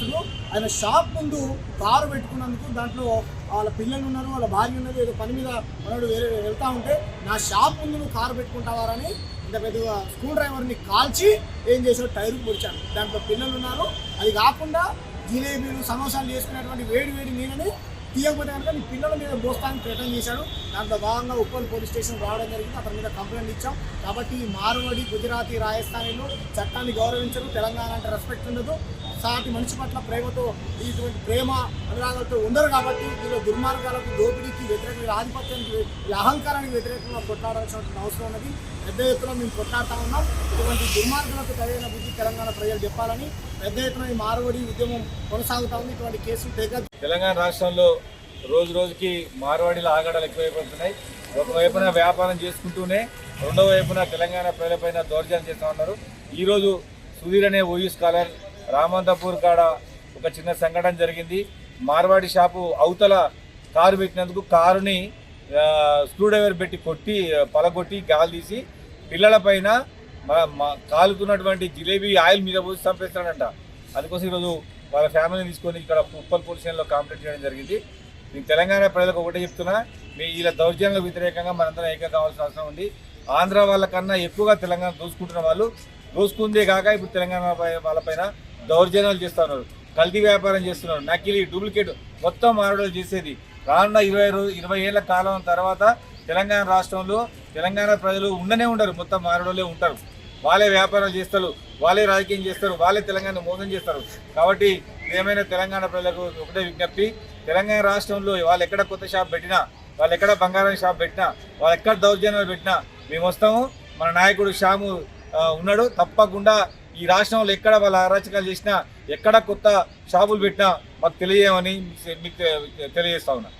వ్యాపారస్తుడు ఆయన షాప్ ముందు కారు పెట్టుకున్నందుకు దాంట్లో వాళ్ళ పిల్లలు ఉన్నారు, వాళ్ళ భార్య ఉన్నది, ఏదో పని మీద మనోడు వేరే వెళ్తూ ఉంటే నా షాప్ ముందు నువ్వు కారు పెట్టుకుంటావారని ఇంత పెద్దగా స్క్రూ డ్రైవర్ని కాల్చి ఏం చేసాడు, టైర్కి పొడిచాడు. దాంట్లో పిల్లలు ఉన్నారు. అది కాకుండా జిలేబీలు సమోసాలు చేసుకునేటువంటి వేడి వేడి నీళ్ళని తీయకపోతే కనుక నీ పిల్లల మీద బోస్తానికి ప్రయత్నం చేశాడు. దాంట్లో భాగంగా ఉప్పల్ పోలీస్ స్టేషన్ రావడం జరిగింది. అతని మీద కంప్లైంట్ ఇచ్చాం. కాబట్టి మార్వాడి, గుజరాతీ, రాజస్థానీలు చట్టాన్ని గౌరవించరు, తెలంగాణ అంటే రెస్పెక్ట్ ఉండదు, సాటి మనిషి పట్ల ప్రేమతో ఇటువంటి ప్రేమ అనురాగాలతో ఉండరు. కాబట్టి వీళ్ళ దుర్మార్గాలకు, దోపిడీకి వ్యతిరేక, వీళ్ళ ఆధిపత్యానికి, వీళ్ళ అహంకారానికి వ్యతిరేకంగా కొట్లాడాల్సిన అవసరం ఉన్నది. పెద్ద ఎత్తున మేము కొట్లాడుతూ ఉన్నాం. ఇటువంటి దుర్మార్గాలకు తగిన బుద్ధి తెలంగాణ ప్రజలు చెప్పాలని పెద్ద ఎత్తున ఈ మార్వాడి ఉద్యమం కొనసాగుతా ఉంది. ఇటువంటి కేసులు తెలంగాణ రాష్ట్రంలో రోజు రోజుకి మార్వాడీల ఆగడాలు ఎక్కువైపోతున్నాయి. ఒకవైపున వ్యాపారం చేసుకుంటూనే రెండో వైపున తెలంగాణ ప్రజలపైన దౌర్జన్యం చేస్తూ ఉన్నారు. ఈరోజు సుధీర్ అనే ఓయూ స్కాలర్ రామంతపూర్ కాడ ఒక చిన్న సంఘటన జరిగింది. మార్వాడి షాపు అవతల కారు పెట్టినందుకు కారుని స్క్రూ డ్రైవర్ పెట్టి కొట్టి పలగొట్టి గాలి తీసి పిల్లల పైన కాలుతున్నటువంటి జిలేబీ ఆయిల్ మీద పోసి చంపేస్తాడంట. అందుకోసం ఈరోజు వాళ్ళ ఫ్యామిలీని తీసుకొని ఇక్కడ ఉప్పల్ పోలీస్ స్టేషన్లో కంప్లైంట్ చేయడం జరిగింది. నేను తెలంగాణ ప్రజలకు ఒకటే చెప్తున్నా, మీ ఇలా దౌర్జన్యాలకు వ్యతిరేకంగా మనందరం ఏకం కావాల్సిన అవసరం ఉంది. ఆంధ్ర వాళ్ళకన్నా ఎక్కువగా తెలంగాణ దోసుకుంటున్న వాళ్ళు దోసుకుందే కాక ఇప్పుడు తెలంగాణ వాళ్ళపైన దౌర్జన్యాలు చేస్తూ ఉన్నారు, కల్తీ వ్యాపారం చేస్తున్నారు, నకిలీ డూప్లికేట్ మొత్తం మారడాలు చేసేది. రానున్న 20 ఏళ్ల కాలం తర్వాత తెలంగాణ రాష్ట్రంలో తెలంగాణ ప్రజలు ఉండనే ఉండరు, మొత్తం మారడోలే ఉంటారు. వాళ్ళే వ్యాపారాలు చేస్తారు, వాళ్ళే రాజకీయం చేస్తారు, వాళ్ళే తెలంగాణ మోసం చేస్తారు. కాబట్టి ఏమైనా తెలంగాణ ప్రజలకు ఒకటే విజ్ఞప్తి, తెలంగాణ రాష్ట్రంలో వాళ్ళు ఎక్కడ కొత్త షాప్ పెట్టినా, వాళ్ళు ఎక్కడ బంగారం షాప్ పెట్టినా, వాళ్ళు ఎక్కడ దౌర్జన్యాలు పెట్టినా మేము వస్తాము. మన నాయకుడు షాము ఉన్నాడు. తప్పకుండా ఈ రాష్ట్రంలో ఎక్కడ వాళ్ళ అరాచకాలు చేసినా, ఎక్కడ కొత్త షాపులు పెట్టినా మాకు తెలియజేయమని మీకు తెలియజేస్తా ఉన్నా.